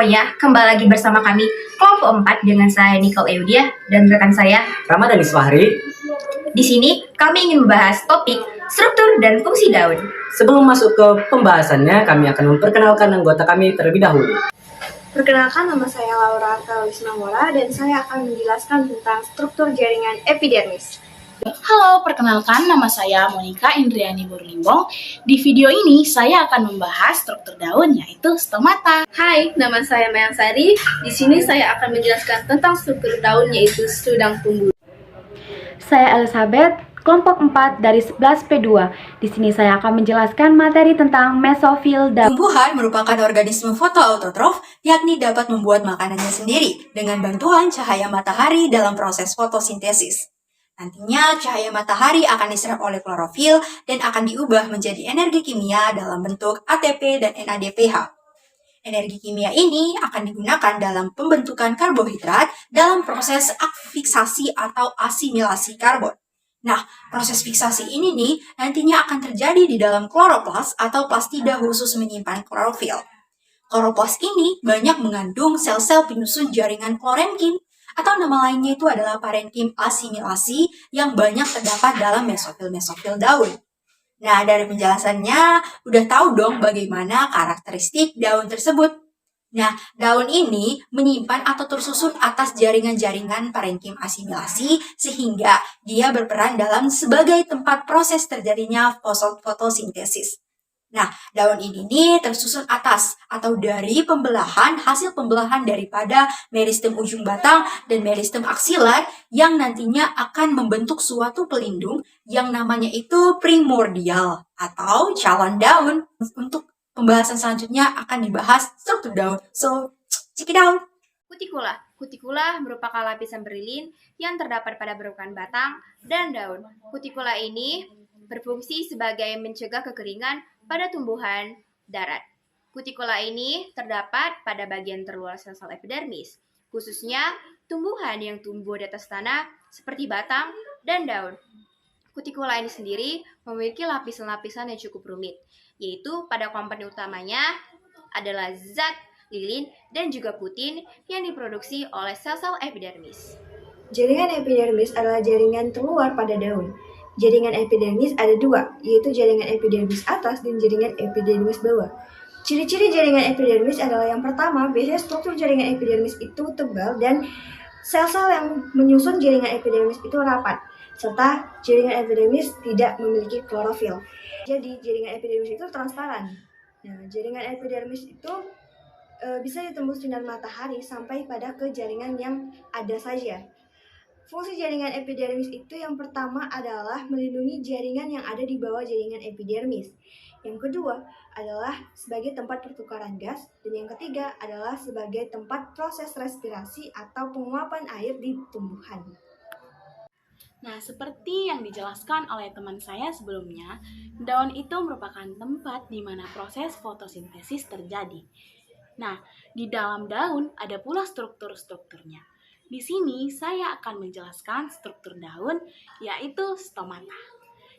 semuanya, kembali lagi bersama kami kelompok 4 dengan saya Nicole Eudia dan rekan saya Ramadan Isfahri. Di sini kami ingin membahas topik struktur dan fungsi daun. Sebelum masuk ke pembahasannya, kami akan memperkenalkan anggota kami terlebih dahulu. Perkenalkan, nama saya Laura Kalismamora dan saya akan menjelaskan tentang struktur jaringan epidermis. Halo, perkenalkan nama saya Monica Indriani Burlimbong. Di video ini saya akan membahas struktur daun yaitu stomata. Hai, nama saya Mayang Sari. Di sini saya akan menjelaskan tentang struktur daun yaitu studang tumbuh. Saya Elizabeth, kelompok 4 dari 11P2. Di sini saya akan menjelaskan materi tentang mesofil daun. Tumbuhan merupakan organisme fotoautotrof, yakni dapat membuat makanannya sendiri dengan bantuan cahaya matahari dalam proses fotosintesis. Nantinya cahaya matahari akan diserap oleh klorofil dan akan diubah menjadi energi kimia dalam bentuk ATP dan NADPH. Energi kimia ini akan digunakan dalam pembentukan karbohidrat dalam proses fiksasi atau asimilasi karbon. Nah, proses fiksasi ini nih nantinya akan terjadi di dalam kloroplas atau plastida khusus menyimpan klorofil. Kloroplas ini banyak mengandung sel-sel penyusun jaringan klorenkim, atau nama lainnya itu adalah parenkim asimilasi yang banyak terdapat dalam mesofil-mesofil daun. Nah, dari penjelasannya udah tahu dong bagaimana karakteristik daun tersebut. Nah, daun ini menyimpan atau tersusun atas jaringan-jaringan parenkim asimilasi sehingga dia berperan dalam sebagai tempat proses terjadinya fotosintesis. Nah, daun ini nih tersusun atas atau dari hasil pembelahan daripada meristem ujung batang dan meristem aksilar yang nantinya akan membentuk suatu pelindung yang namanya itu primordial atau calon daun. Untuk pembahasan selanjutnya akan dibahas struktur daun. So, check it out. Kutikula merupakan lapisan berilin yang terdapat pada berukan batang dan daun. Kutikula ini berfungsi sebagai mencegah kekeringan pada tumbuhan darat. Kutikula ini terdapat pada bagian terluar sel-sel epidermis, khususnya tumbuhan yang tumbuh di atas tanah seperti batang dan daun. Kutikula ini sendiri memiliki lapisan-lapisan yang cukup rumit, yaitu pada komponen utamanya adalah zat lilin dan juga putin yang diproduksi oleh sel-sel epidermis. Jaringan epidermis adalah jaringan terluar pada daun. Jaringan epidermis ada dua, yaitu jaringan epidermis atas dan jaringan epidermis bawah. Ciri-ciri jaringan epidermis adalah yang pertama, biasanya struktur jaringan epidermis itu tebal dan sel-sel yang menyusun jaringan epidermis itu rapat, serta jaringan epidermis tidak memiliki klorofil. Jadi, jaringan epidermis itu transparan. Nah, jaringan epidermis itu bisa ditembus sinar matahari sampai pada ke jaringan yang ada saja. Fungsi jaringan epidermis itu yang pertama adalah melindungi jaringan yang ada di bawah jaringan epidermis. Yang kedua adalah sebagai tempat pertukaran gas. Dan yang ketiga adalah sebagai tempat proses respirasi atau penguapan air di tumbuhan. Nah, seperti yang dijelaskan oleh teman saya sebelumnya, daun itu merupakan tempat di mana proses fotosintesis terjadi. Nah, di dalam daun ada pula struktur-strukturnya. Di sini saya akan menjelaskan struktur daun, yaitu stomata.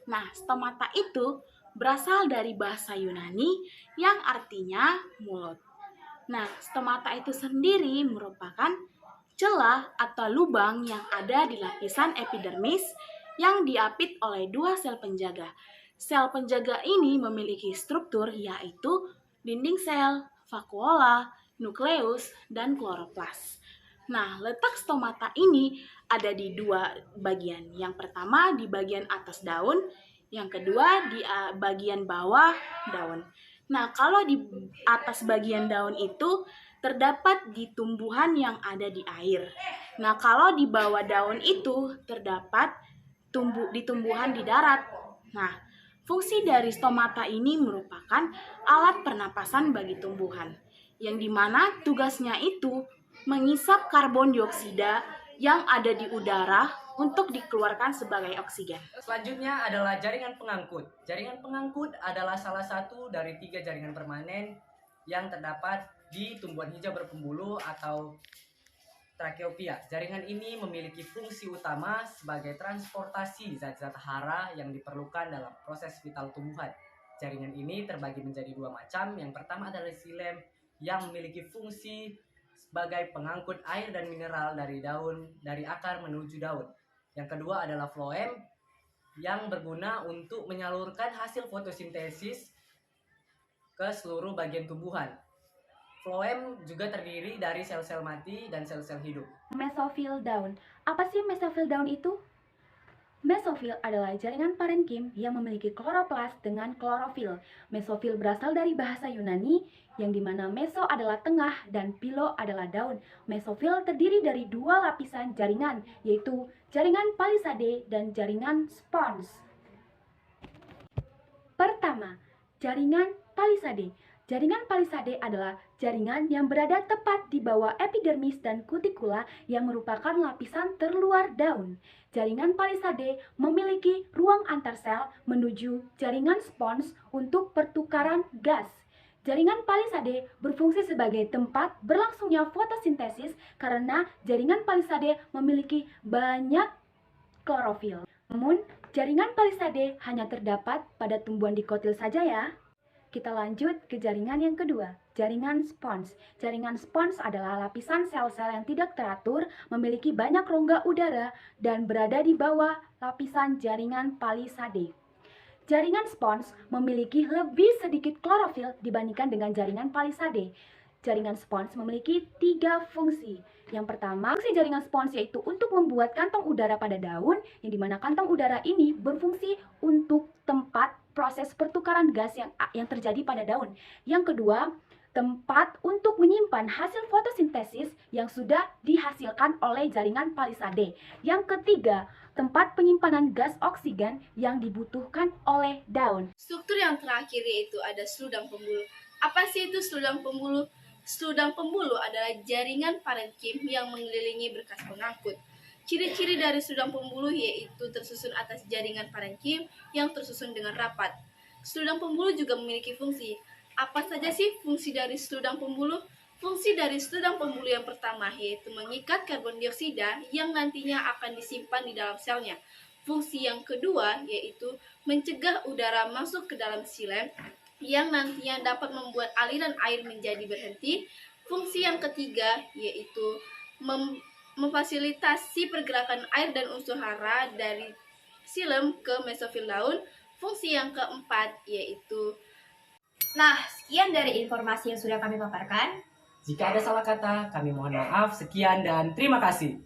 Nah, stomata itu berasal dari bahasa Yunani yang artinya mulut. Nah, stomata itu sendiri merupakan celah atau lubang yang ada di lapisan epidermis yang diapit oleh dua sel penjaga. Sel penjaga ini memiliki struktur yaitu dinding sel, vakuola, nukleus, dan kloroplas. Nah, letak stomata ini ada di dua bagian. Yang pertama di bagian atas daun, yang kedua di bagian bawah daun. Nah, kalau di atas bagian daun itu terdapat di tumbuhan yang ada di air. Nah, kalau di bawah daun itu terdapat di tumbuhan di darat. Nah, fungsi dari stomata ini merupakan alat pernapasan bagi tumbuhan, yang dimana tugasnya itu mengisap karbon dioksida yang ada di udara untuk dikeluarkan sebagai oksigen. Selanjutnya adalah jaringan pengangkut. Jaringan pengangkut adalah salah satu dari 3 jaringan permanen yang terdapat di tumbuhan hijau berpembuluh atau Tracheophylla. Jaringan ini memiliki fungsi utama sebagai transportasi zat-zat hara yang diperlukan dalam proses vital tumbuhan. Jaringan ini terbagi menjadi 2 macam. Yang pertama adalah xilem yang memiliki fungsi sebagai pengangkut air dan mineral dari daun, dari akar menuju daun. Yang kedua adalah floem yang berguna untuk menyalurkan hasil fotosintesis ke seluruh bagian tumbuhan. Floem juga terdiri dari sel-sel mati dan sel-sel hidup. Mesofil daun. Apa sih mesofil daun itu? Mesofil adalah jaringan parenkim yang memiliki kloroplas dengan klorofil. Mesofil berasal dari bahasa Yunani, yang dimana meso adalah tengah dan philo adalah daun. Mesofil terdiri dari dua lapisan jaringan, yaitu jaringan palisade dan jaringan spons. Pertama, jaringan palisade. Jaringan palisade adalah jaringan yang berada tepat di bawah epidermis dan kutikula yang merupakan lapisan terluar daun. Jaringan palisade memiliki ruang antar sel menuju jaringan spons untuk pertukaran gas. Jaringan palisade berfungsi sebagai tempat berlangsungnya fotosintesis karena jaringan palisade memiliki banyak klorofil. Namun, jaringan palisade hanya terdapat pada tumbuhan dikotil saja ya. Kita lanjut ke jaringan yang kedua, jaringan spons. Jaringan spons adalah lapisan sel-sel yang tidak teratur, memiliki banyak rongga udara, dan berada di bawah lapisan jaringan palisade. Jaringan spons memiliki lebih sedikit klorofil dibandingkan dengan jaringan palisade. Jaringan spons memiliki 3 fungsi. Yang pertama, fungsi jaringan spons yaitu untuk membuat kantong udara pada daun, yang dimana kantong udara ini berfungsi untuk tempat proses pertukaran gas yang terjadi pada daun. Yang kedua, tempat untuk menyimpan hasil fotosintesis yang sudah dihasilkan oleh jaringan palisade. Yang ketiga, tempat penyimpanan gas oksigen yang dibutuhkan oleh daun. Struktur yang terakhir yaitu ada seludang pembuluh. Apa sih itu seludang pembuluh? Seludang pembuluh adalah jaringan parenkim yang mengelilingi berkas pengangkut. Ciri-ciri dari seludang pembuluh yaitu tersusun atas jaringan parenkim yang tersusun dengan rapat. Seludang pembuluh juga memiliki fungsi. Apa saja sih fungsi dari seludang pembuluh? Fungsi dari seludang pembuluh yang pertama yaitu mengikat karbon dioksida yang nantinya akan disimpan di dalam selnya. Fungsi yang kedua yaitu mencegah udara masuk ke dalam silem yang nantinya dapat membuat aliran air menjadi berhenti. Fungsi yang ketiga yaitu memfasilitasi pergerakan air dan unsur hara dari silem ke mesofil daun. Fungsi yang keempat yaitu Nah, sekian dari informasi yang sudah kami paparkan. Jika ada salah kata, kami mohon maaf. Sekian dan terima kasih.